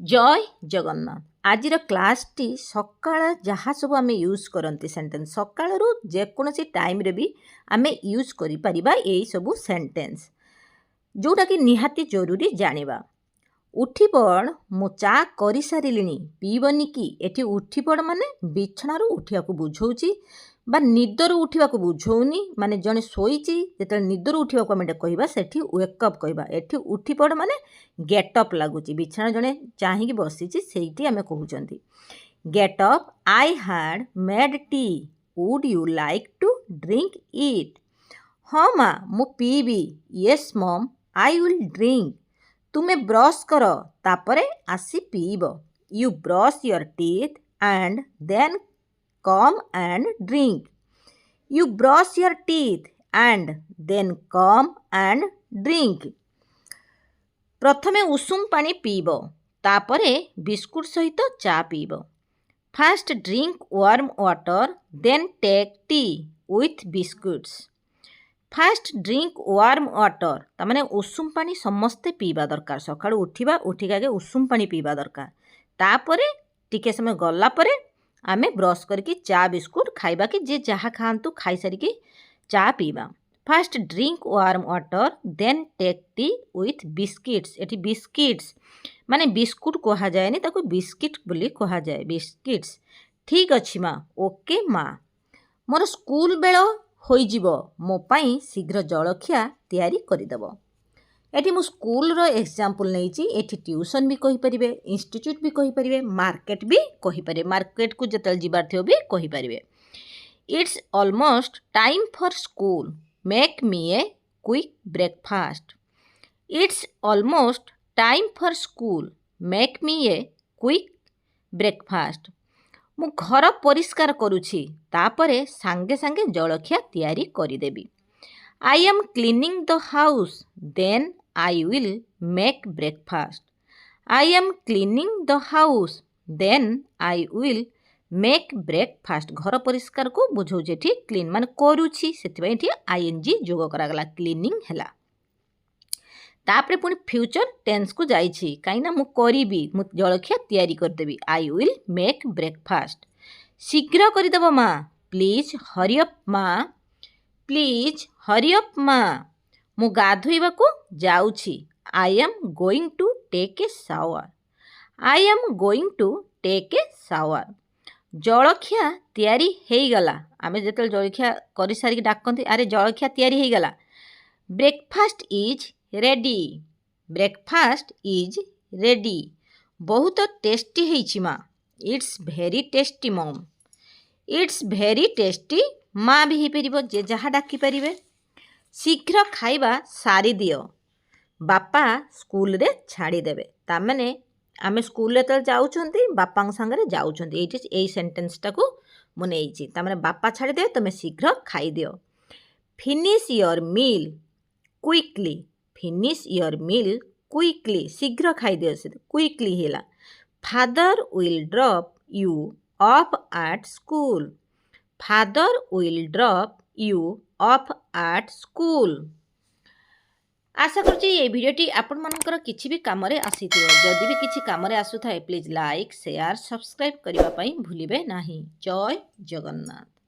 जय Jagannath. आजिर class T सकाळ जहाँ सब आम यूज करती सेंटेंस सकाळ जेकोसी टाइम रे भी आम यूज करि परिबा यही सब सेंटेंस जोटा कि निहाती जरूरी जानिबा। उठी पड़ मु चा करि सारिलिनी पीबनी कि एठी उठी पड़ माने बिछणारू उठिया को बुझौची बा निदरू उठिया को बुझौनी माने जने सोईची जेते निदरू उठिया को आमे कहबा सेठी वेकअप कहबा। एठी उठी पड़ माने गेटअप लागुची बिछणा जने चाहि बसीची सेठी आमे कहउचंती get up I had made tea would you like to drink it. हाँ माँ मु पीबी yes mom I will drink. तुमे ब्रश कर तापरे आसी पीब। You brush your teeth and then come and drink. You brush your teeth and then come and drink. प्रथमे उषुम पानी पीब तापरे बिस्कुट सहित चा पीब। First drink warm water then take tea with biscuits. First drink warm water तामाने उषुम पानी समस्ते पीवा दरकार। सकाळु उठिबा उठिक आगे उषुम पानी पीवा दरकार। तापरे टिके समय गला परे आमे ब्रश करके चा बिस्कुट खाइबा कि जे जहा खातु खाई सारिकी चा पीवा। First drink warm water then take tea with biscuits. एटी बिस्किट्स माने बिस्कुट कहा जाएनी ताको बिस्किट बोली कहा जाए बिस्किट्स। ठीक अछि माँ ओके माँ मोर स्कूल बेल होइजिब मो पाई शीघ्र जलखिया तैयारी करिदेव। एटी मु स्कूल रो एग्जांपल नैची। एटी ट्यूशन भी कहि परिबे इंस्टीट्यूट भी कहि परिबे मार्केट भी कहि परिबे। मार्केट को जतल जिबार थियो भी कहि परिबे। It's almost time for school make me a quick breakfast. It's almost time for school make me a quick breakfast. मु घर परिष्कार करुछि तापरे सांगे सांगे जलखिया तैयारी करिदेबी। I am cleaning the house then I will make breakfast. I am cleaning the house then I will make breakfast. घर परिष्कार को बुझौजे ठीक क्लीन मान करुछि सेतिबा एठी आईएनजी जोग करागला क्लीनिंग हैला। तापरे पुणी फ्यूचर टेंस को जाइछि काइना मु करिबी मु जलखिया तैयारी करदेबी। I will make breakfast. शीघ्र करदेव माँ प्लीज हरी अप माँ प्लीज हरी अप माँ मु गाधोइबा को जाउछि। I am going to take a shower. I am going to take a shower. जलखिया तैयारी हेइगला आमे जेतल जलखिया करि सारी डाकंती अरे जलखिया तैयारी हेइगला। Breakfast is ready. Breakfast is ready. बहुत टेस्टी हेइछि माँ। It's very tasty mom. It's very tasty माँ भी हेपरिबो जे जहा डाकी परिबे। शीघ्र खाइबा सारी दियो बापा स्कूल रे छाड़ी देबे। तामाने आमे स्कूल रे तल जाउछंती बापा संगरे जाउछंती एठी एई सेंटेंस टाको मु नेइछि। तामाने बापा छाड़ी देबे तमे शीघ्र खाई दियो। Finish your meal quickly. Finish your meal quickly शीघ्र खाई दियो से क्विकली हेला। Father will drop you off at school. Father will drop you off at school. आशा करुच्ची ये भिडियोटी आपण मानकर किछि भी कामरे आसीथिबो। जदि भी किछि कामरे आसुथाए प्लीज लाइक शेयर सब्सक्राइब करिबा पई भूलिबे नाही। जय जगन्नाथ।